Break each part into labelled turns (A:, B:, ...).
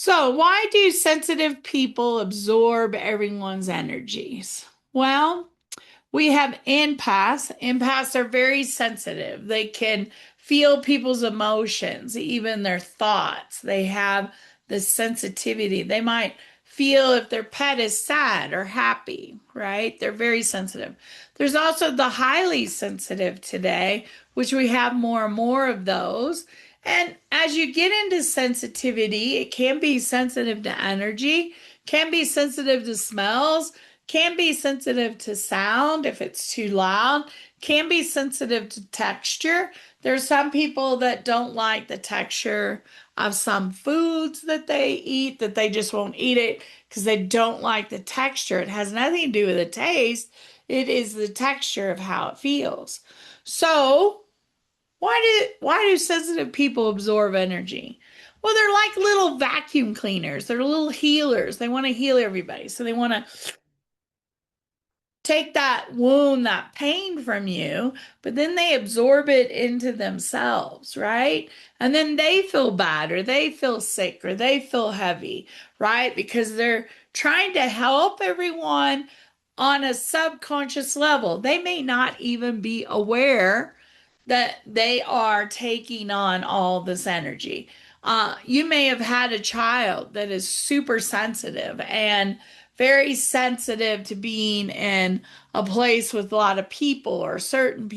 A: So, why do sensitive people absorb everyone's energies? Well, we have empaths. Empaths are very sensitive. They can feel people's emotions, even their thoughts. They have the sensitivity. They might feel if their pet is sad or happy, right? They're very sensitive. There's also the highly sensitive today, which we have more and more of those. And as you get into sensitivity, it can be sensitive to energy, can be sensitive to smells, can be sensitive to sound if it's too loud, can be sensitive to texture. There's some people that don't like the texture of some foods that they eat, that they just won't eat it because they don't like the texture. It has nothing to do with the taste, it is the texture of how it feels. So, why do sensitive people absorb energy? Well, they're like little vacuum cleaners. They're little healers. They want to heal everybody. So they want to take that wound, that pain from you, but then they absorb it into themselves, right? And then they feel bad or they feel sick or they feel heavy, right? Because they're trying to help everyone on a subconscious level. They may not even be aware that they are taking on all this energy. You may have had a child that is super sensitive and very sensitive to being in a place with a lot of people or certain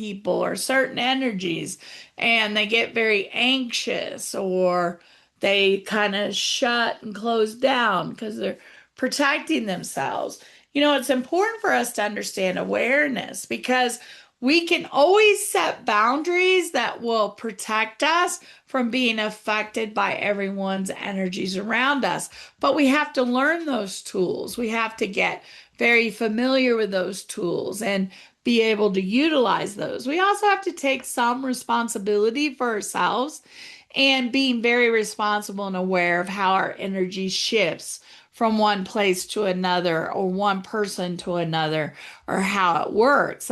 A: energies, and they get very anxious or they kind of shut and close down because they're protecting themselves. It's important for us to understand awareness because we can always set boundaries that will protect us from being affected by everyone's energies around us. But we have to learn those tools. We have to get very familiar with those tools and be able to utilize those. We also have to take some responsibility for ourselves and being very responsible and aware of how our energy shifts from one place to another or one person to another or how it works.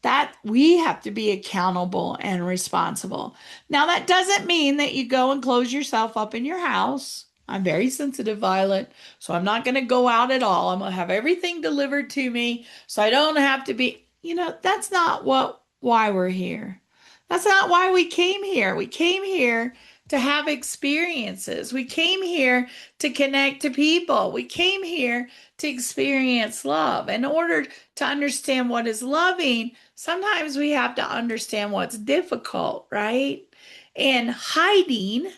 A: That we have to be accountable and responsible. Now, that doesn't mean that you go and close yourself up in your house. I'm very sensitive, Violet, so I'm not going to go out at all. I'm going to have everything delivered to me so I don't have to be, that's not why we're here. That's not why we came here. We came here to have experiences. We came here to connect to people. We came here to experience love. In order to understand what is loving, sometimes we have to understand what's difficult, right? And hiding,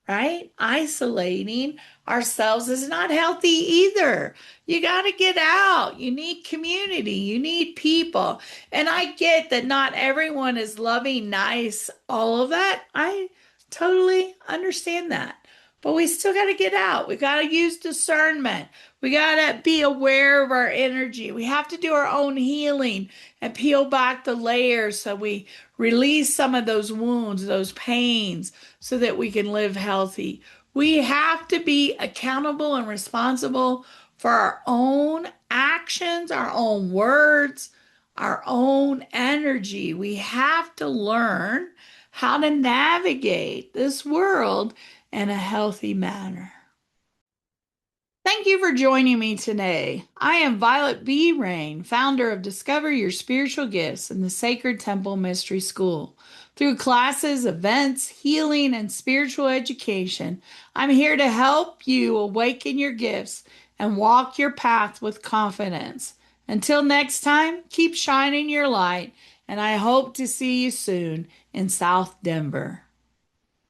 A: right? Isolating ourselves is not healthy either. You got to get out. You need community. You need people. And I get that not everyone is loving, nice, all of that. I totally understand that. But we still got to get out. We got to use discernment. We got to be aware of our energy. We have to do our own healing and peel back the layers so we release some of those wounds, those pains, so that we can live healthy. We have to be accountable and responsible for our own actions, our own words, our own energy. We have to learn how to navigate this world in a healthy manner. Thank you for joining me today. I am Vialet B Rayne, founder of Discover Your Spiritual Gifts in the Sacred Temple Mystery School. Through classes, events, healing, and spiritual education, I'm here to help you awaken your gifts and walk your path with confidence. Until next time, keep shining your light, and I hope to see you soon in South Denver.